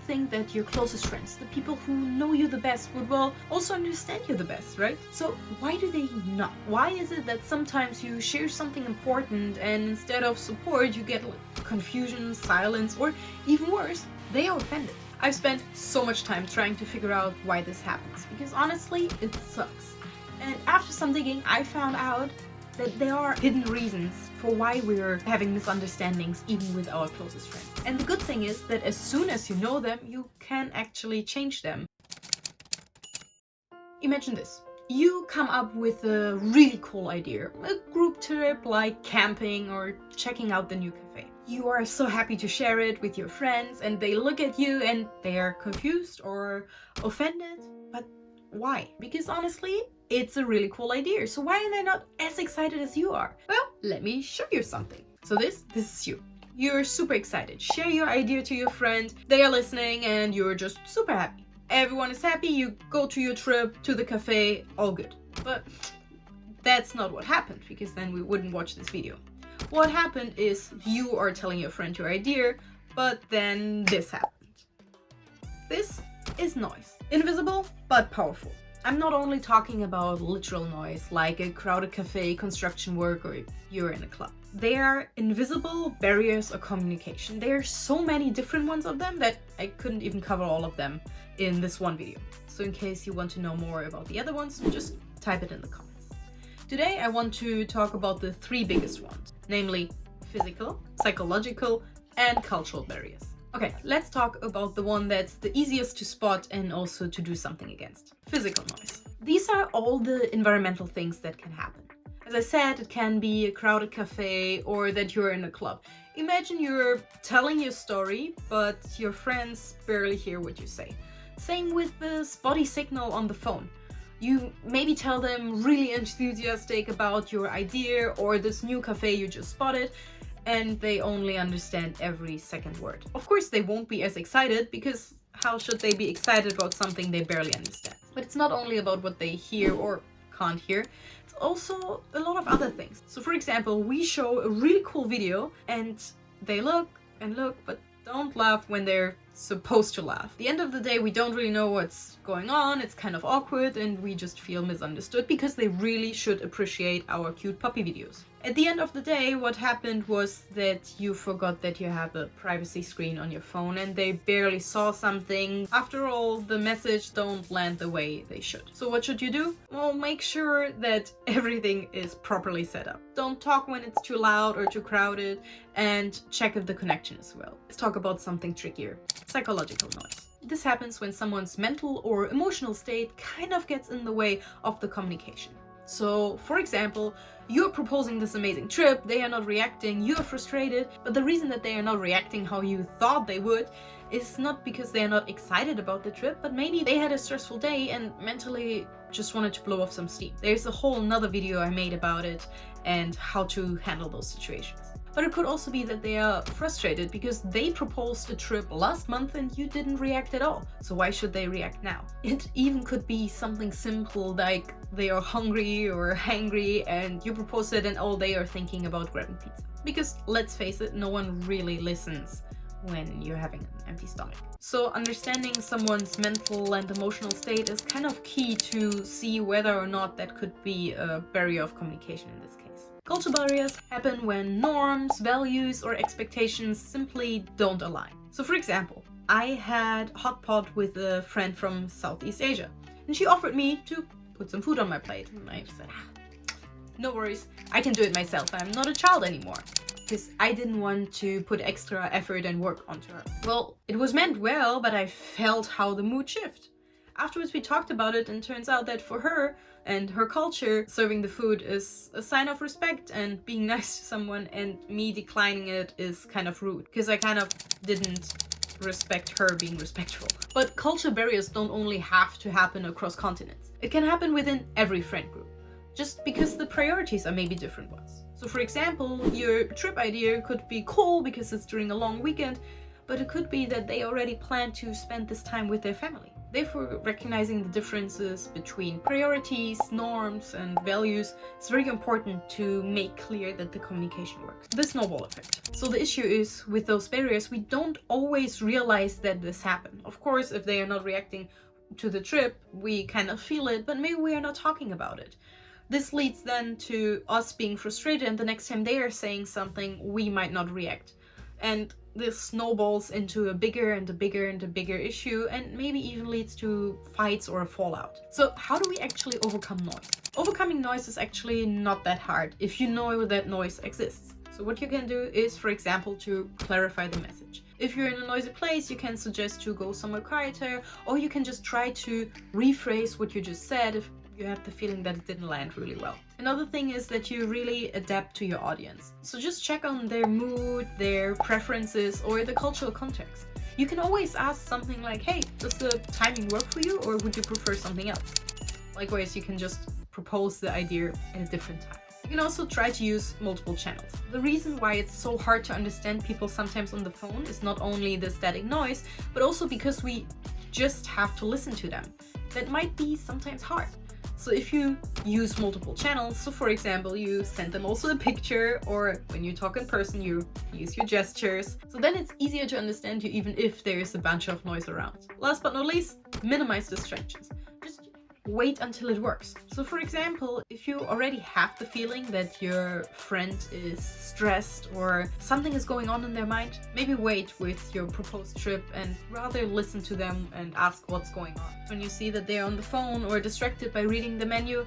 think that your closest friends, the people who know you the best, would well also understand you the best, right? So why do they not? Why is it that sometimes you share something important and instead of support you get confusion, silence, or even worse, they are offended? I've spent so much time trying to figure out why this happens, because honestly, it sucks. And after some digging, I found out that there are hidden reasons for why we're having misunderstandings even with our closest friends. And the good thing is that as soon as you know them, you can actually change them. Imagine this. You come up with a really cool idea, a group trip like camping or checking out the new cafe. You are so happy to share it with your friends and they look at you and they are confused or offended. But why? Because honestly, it's a really cool idea. So why are they not as excited as you are? Well, let me show you something. So this is you. You're super excited. Share your idea to your friend. They are listening and you're just super happy. Everyone is happy. You go to your trip to the cafe, all good. But that's not what happened, because then we wouldn't watch this video. What happened is you are telling your friend your idea, but then this happened. This is noise. Invisible, but powerful. I'm not only talking about literal noise, like a crowded cafe, construction work, or you're in a club. They are invisible barriers of communication. There are so many different ones of them that I couldn't even cover all of them in this one video. So in case you want to know more about the other ones, just type it in the comments. Today I want to talk about the three biggest ones, namely physical, psychological, and cultural barriers. Okay, let's talk about the one that's the easiest to spot and also to do something against. Physical noise. These are all the environmental things that can happen. As I said, it can be a crowded cafe or that you're in a club. Imagine you're telling your story, but your friends barely hear what you say. Same with the spotty signal on the phone. You maybe tell them really enthusiastic about your idea or this new cafe you just spotted, and they only understand every second word. Of course, they won't be as excited, because how should they be excited about something they barely understand? But it's not only about what they hear or can't hear, it's also a lot of other things. So for example, we show a really cool video and they look and look, but don't laugh when they're supposed to laugh. At the end of the day, we don't really know what's going on, it's kind of awkward, and we just feel misunderstood because they really should appreciate our cute puppy videos. At the end of the day, what happened was that you forgot that you have a privacy screen on your phone and they barely saw something. After all, the message don't land the way they should. So what should you do? Well, make sure that everything is properly set up. Don't talk when it's too loud or too crowded, and check if the connection is well. Let's talk about something trickier. Psychological noise. This happens when someone's mental or emotional state kind of gets in the way of the communication. So, for example, you're proposing this amazing trip, they are not reacting, you're frustrated, but the reason that they are not reacting how you thought they would is not because they are not excited about the trip, but maybe they had a stressful day and mentally just wanted to blow off some steam. There's a whole nother video I made about it and how to handle those situations. But it could also be that they are frustrated because they proposed a trip last month and you didn't react at all. So why should they react now? It even could be something simple like they are hungry or hangry and you proposed it and all they are thinking about grabbing pizza. Because let's face it, no one really listens when you're having an empty stomach. So understanding someone's mental and emotional state is kind of key to see whether or not that could be a barrier of communication in this case. Cultural barriers happen when norms, values, or expectations simply don't align. So for example, I had hot pot with a friend from Southeast Asia, and she offered me to put some food on my plate. And I said, no worries, I can do it myself. I'm not a child anymore. Because I didn't want to put extra effort and work onto her. Well, it was meant well, but I felt how the mood shift. Afterwards we talked about it and turns out that for her and her culture, serving the food is a sign of respect and being nice to someone, and me declining it is kind of rude because I kind of didn't respect her being respectful. But cultural barriers don't only have to happen across continents. It can happen within every friend group, just because the priorities are maybe different ones. So for example, your trip idea could be cool because it's during a long weekend, but it could be that they already plan to spend this time with their family. Therefore, recognizing the differences between priorities, norms, and values is very important to make clear that the communication works. The snowball effect. So the issue is, with those barriers, we don't always realize that this happened. Of course, if they are not reacting to the trip, we kind of feel it, but maybe we are not talking about it. This leads then to us being frustrated, and the next time they are saying something, we might not react. And this snowballs into a bigger and a bigger and a bigger issue, and maybe even leads to fights or a fallout. So how do we actually overcome noise? Overcoming noise is actually not that hard if you know that noise exists. So what you can do is, for example, to clarify the message. If you're in a noisy place, you can suggest to go somewhere quieter, or you can just try to rephrase what you just said if you have the feeling that it didn't land really well. Another thing is that you really adapt to your audience. So just check on their mood, their preferences, or the cultural context. You can always ask something like, hey, does the timing work for you, or would you prefer something else? Likewise, you can just propose the idea at a different time. You can also try to use multiple channels. The reason why it's so hard to understand people sometimes on the phone is not only the static noise, but also because we just have to listen to them. That might be sometimes hard. So if you use multiple channels, so for example, you send them also a picture, or when you talk in person, you use your gestures. So then it's easier to understand you even if there is a bunch of noise around. Last but not least, minimize distractions. Just wait until it works. So for example, if you already have the feeling that your friend is stressed or something is going on in their mind, maybe wait with your proposed trip and rather listen to them and ask what's going on. When you see that they're on the phone or distracted by reading the menu,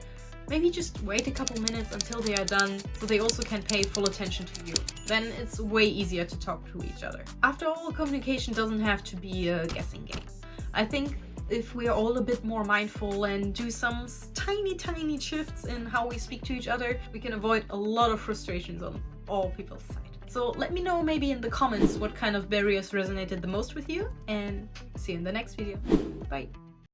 maybe just wait a couple minutes until they are done so they also can pay full attention to you. Then it's way easier to talk to each other. After all, communication doesn't have to be a guessing game. I think if we are all a bit more mindful and do some tiny shifts in how we speak to each other, we can avoid a lot of frustrations on all people's side. So let me know maybe in the comments what kind of barriers resonated the most with you, and see you in the next video. Bye!